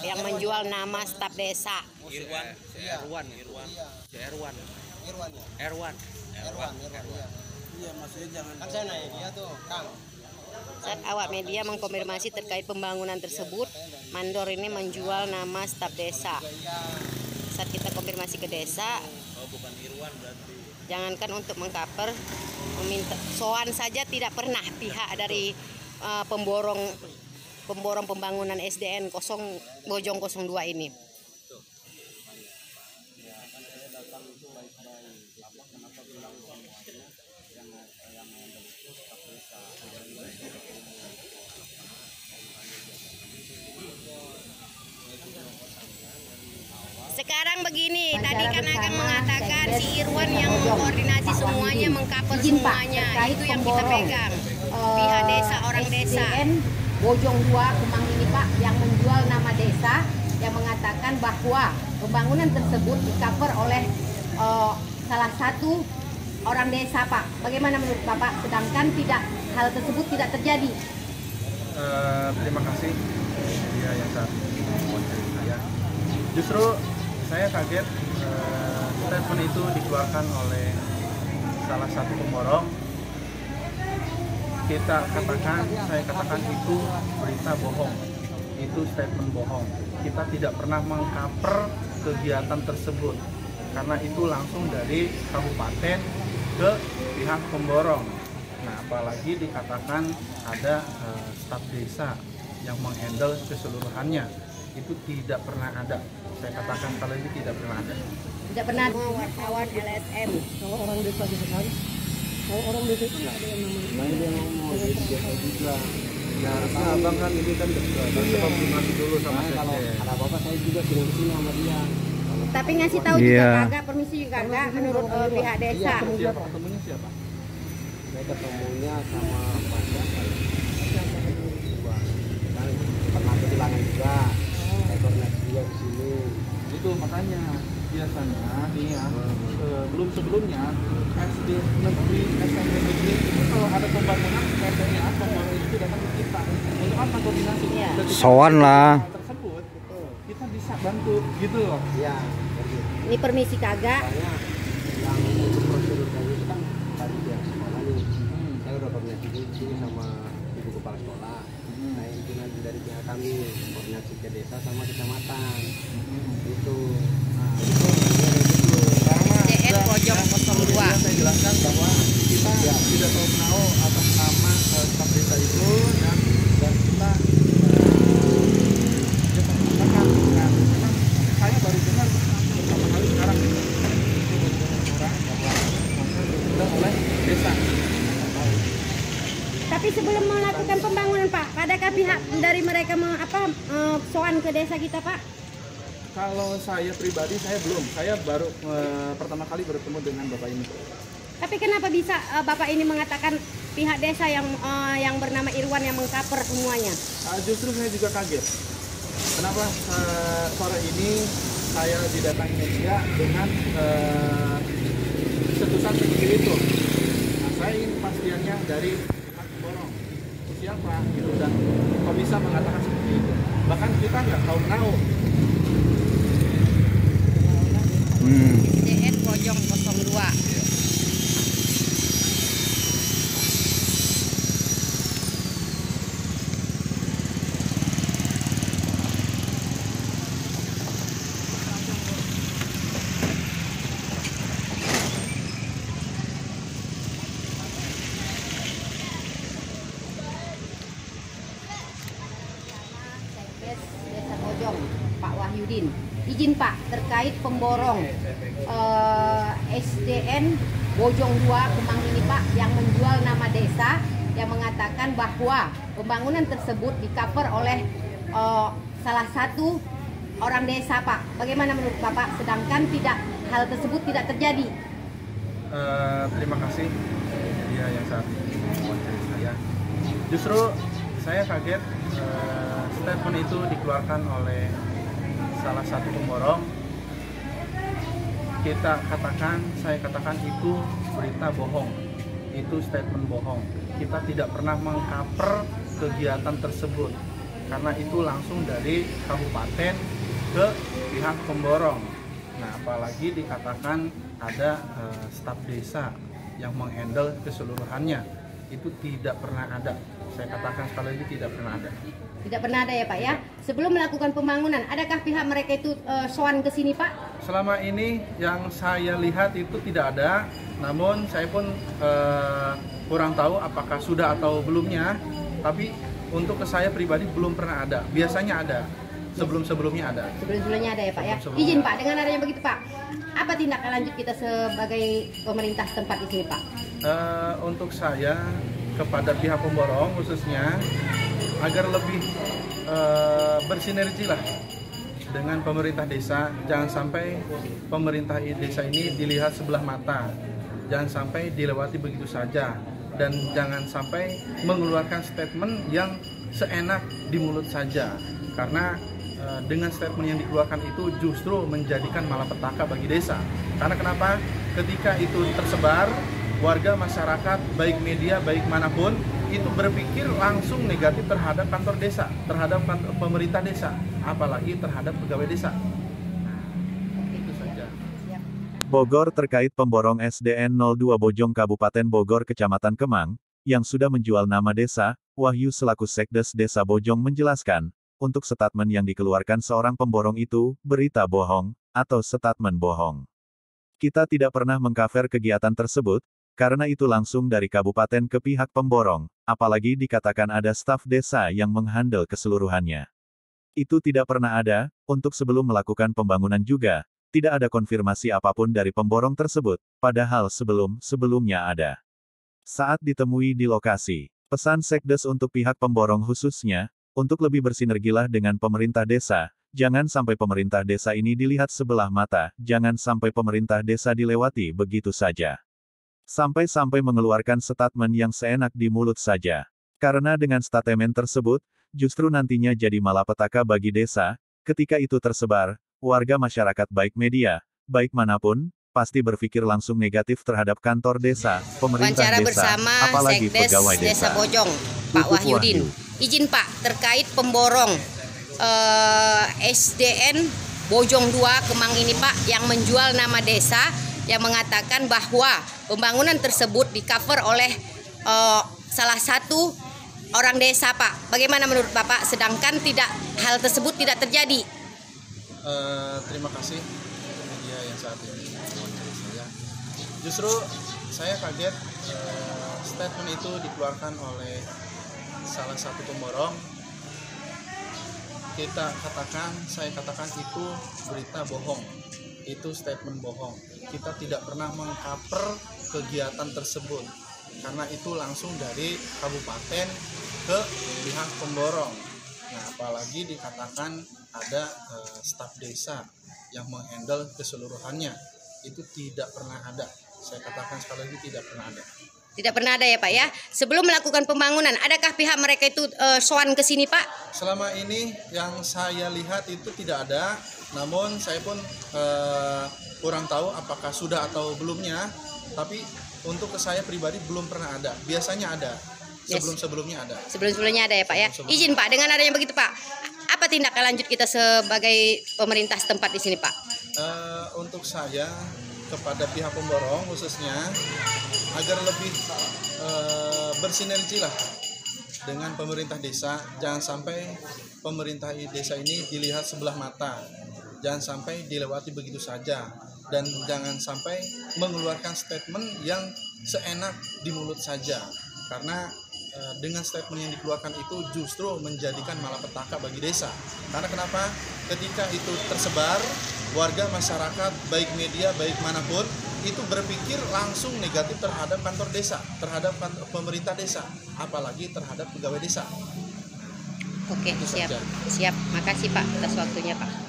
yang menjual nama staf desa. Irwan. Iya, maksudnya jangan. Kan saya nanya dia tuh, Kang. Saat awak media mengkonfirmasi terkait pembangunan tersebut, mandor ini menjual nama staf desa. Saat kita konfirmasi ke desa, Bukan Irwan berarti. jangankan untuk mengcover, meminta soan saja tidak pernah pihak dari pemborong pembangunan SDN Bojong 02 ini. Sekarang begini, tadi kan akan mengatakan si Irwan yang mengkoordinasi semuanya, mengcover semuanya, itu yang kita pegang. Pihak desa, orang desa. SDN Bojong 2 Kemang ini Pak, yang menjual nama desa, yang mengatakan bahwa pembangunan tersebut di-cover oleh salah satu orang desa Pak. Bagaimana menurut Bapak? Sedangkan hal tersebut tidak terjadi. Terima kasih media yang saat ini mewakili saya. Justru saya kaget statement itu dikeluarkan oleh salah satu pemborong. Saya katakan itu berita bohong, itu statement bohong. Kita tidak pernah mengcover kegiatan tersebut karena itu langsung dari kabupaten ke pihak pemborong. Nah, apalagi dikatakan ada staf desa yang menghandle keseluruhannya, itu tidak pernah ada. Saya katakan kalau ini tidak pernah ada. Tidak pernah wartawan LSM. Kalau orang desa gitu kan, kalau orang desa itu nggak ada yang namanya. Nah, dia ngomong dari desa juga. Ya, harusnya abang kan ini kan konfirmasi dulu sama saya. Kalau ada apa-apa saya juga sering kesini sama dia. Tapi ngasih tahu juga kagak, permisi juga kagak menurut pihak desa. Ketemunya siapa? Saya ketemunya sama Pak kan pernah kehilangan juga. Saya koordinasi juga di sini. Itu makanya biasanya nih ya, sebelumnya SD negeri, SMP negeri itu kalau ada pembangunan PT-nya pembangunan itu datang ke kita untuk apa koordinasi? Soan lah. Tersebut kita bisa bantu gitu loh. Iya. Ini permisi kagak. Soalnya yang untuk prosedur kayak itu kan tadi pihak sekolah nih. Saya udah koordinasi dulu sama ibu kepala sekolah. Nah, itu nanti dari pihak kami koordinasi ke desa sama kecamatan. Itu. Nah, itu SDN Bojong 02. Saya jelaskan bahwa kita tidak tahu menahu atas nama staf desa itu dan kita mengatakan memang saya baru dengar pertama kali sekarang itu orang bahwa oleh desa. Tapi sebelum melakukan pembangunan Pak, adakah pihak dari mereka soan ke desa kita Pak? Kalau saya pribadi saya belum, saya baru pertama kali bertemu dengan bapak ini. Tapi kenapa bisa Bapak ini mengatakan pihak desa yang bernama Irwan yang mengcover semuanya? Justru saya juga kaget. Kenapa sore ini saya didatangi media dengan setusan seperti itu? Nah, saya ingin kepastiannya dari pihak borong siapa gitu dan kok bisa mengatakan seperti itu. Bahkan kita nggak tahu. SDN Bojong 02. Desa Bojong, Pak Wahyudin. Izin Pak, terkait pemborong SDN Bojong 2 Kemang ini Pak, yang menjual nama desa, yang mengatakan bahwa pembangunan tersebut di-cover oleh salah satu orang desa Pak. Bagaimana menurut Bapak? Sedangkan hal tersebut tidak terjadi. Terima kasih media yang saat ini mewakili saya. Justru saya kaget statement itu dikeluarkan oleh salah satu pemborong. Saya katakan itu berita bohong, itu statement bohong. Kita tidak pernah mengcover kegiatan tersebut karena itu langsung dari kabupaten ke pihak pemborong. Nah, apalagi dikatakan ada staf desa yang menghandle keseluruhannya, itu tidak pernah ada. Saya katakan sekali lagi, tidak pernah ada. Tidak pernah ada ya Pak ya. Sebelum melakukan pembangunan, adakah pihak mereka itu sowan ke sini Pak? Selama ini yang saya lihat itu tidak ada, namun saya pun kurang tahu apakah sudah atau belumnya. Tapi untuk ke saya pribadi belum pernah ada. Biasanya ada. Sebelum-sebelumnya ada. Sebelum-sebelumnya ada ya Pak ya. Izin Pak, dengan adanya begitu Pak, apa tindakan lanjut kita sebagai pemerintah setempat di sini Pak? Untuk saya kepada pihak pemborong khususnya agar lebih bersinergi lah dengan pemerintah desa. Jangan sampai pemerintah desa ini dilihat sebelah mata, jangan sampai dilewati begitu saja, dan jangan sampai mengeluarkan statement yang seenak di mulut saja, karena dengan statement yang dikeluarkan itu justru menjadikan malapetaka bagi desa. Karena kenapa? Ketika itu tersebar, warga masyarakat, baik media, baik manapun, itu berpikir langsung negatif terhadap kantor desa, terhadap pemerintah desa, apalagi terhadap pegawai desa. Itu saja. Bogor terkait pemborong SDN 02 Bojong Kabupaten Bogor Kecamatan Kemang, yang sudah menjual nama desa, Wahyu selaku Sekdes Desa Bojong menjelaskan, untuk statement yang dikeluarkan seorang pemborong itu, berita bohong, atau statement bohong. Kita tidak pernah mengcover kegiatan tersebut, karena itu langsung dari kabupaten ke pihak pemborong, apalagi dikatakan ada staf desa yang menghandle keseluruhannya. Itu tidak pernah ada, untuk sebelum melakukan pembangunan juga, tidak ada konfirmasi apapun dari pemborong tersebut, padahal sebelumnya ada. Saat ditemui di lokasi, pesan Sekdes untuk pihak pemborong khususnya, untuk lebih bersinergilah dengan pemerintah desa, jangan sampai pemerintah desa ini dilihat sebelah mata, jangan sampai pemerintah desa dilewati begitu saja. Sampai-sampai mengeluarkan statement yang seenak di mulut saja. Karena dengan statement tersebut, justru nantinya jadi malapetaka bagi desa, ketika itu tersebar, warga masyarakat baik media, baik manapun, pasti berpikir langsung negatif terhadap kantor desa, pemerintah Wawancara desa, bersama apalagi Sekdes pegawai Desa desa. Bojong, Pak Wahyudin. Izin Pak, terkait pemborong SDN Bojong 2 Kemang ini Pak, yang menjual nama desa, yang mengatakan bahwa pembangunan tersebut di-cover oleh salah satu orang desa Pak. Bagaimana menurut Bapak, sedangkan hal tersebut tidak terjadi? Terima kasih media yang saat ini mewawancara saya. Justru saya kaget statement itu dikeluarkan oleh salah satu pemborong. Saya katakan itu berita bohong, itu statement bohong. Kita tidak pernah mengcover kegiatan tersebut, karena itu langsung dari kabupaten ke pihak pemborong. Nah, apalagi dikatakan ada staf desa yang menghandle keseluruhannya, itu tidak pernah ada. Saya katakan sekali lagi, tidak pernah ada. Tidak pernah ada ya Pak ya. Sebelum melakukan pembangunan, adakah pihak mereka itu sowan ke sini Pak? Selama ini yang saya lihat itu tidak ada, namun saya pun kurang tahu apakah sudah atau belumnya. Tapi untuk ke saya pribadi belum pernah ada. Biasanya ada. Sebelum-sebelumnya ada. Sebelum-sebelumnya ada ya Pak ya. Izin Pak, dengan adanya begitu Pak, apa tindakan lanjut kita sebagai pemerintah setempat di sini Pak? Untuk saya kepada pihak pemborong khususnya agar lebih bersinergi lah dengan pemerintah desa. Jangan sampai pemerintah desa ini dilihat sebelah mata, jangan sampai dilewati begitu saja, dan jangan sampai mengeluarkan statement yang seenak di mulut saja, karena dengan statement yang dikeluarkan itu justru menjadikan malapetaka bagi desa. Karena kenapa? Ketika itu tersebar, warga masyarakat, baik media, baik manapun, itu berpikir langsung negatif terhadap kantor desa, terhadap pemerintah desa, apalagi terhadap pegawai desa. Oke, siap. Makasih Pak atas waktunya Pak.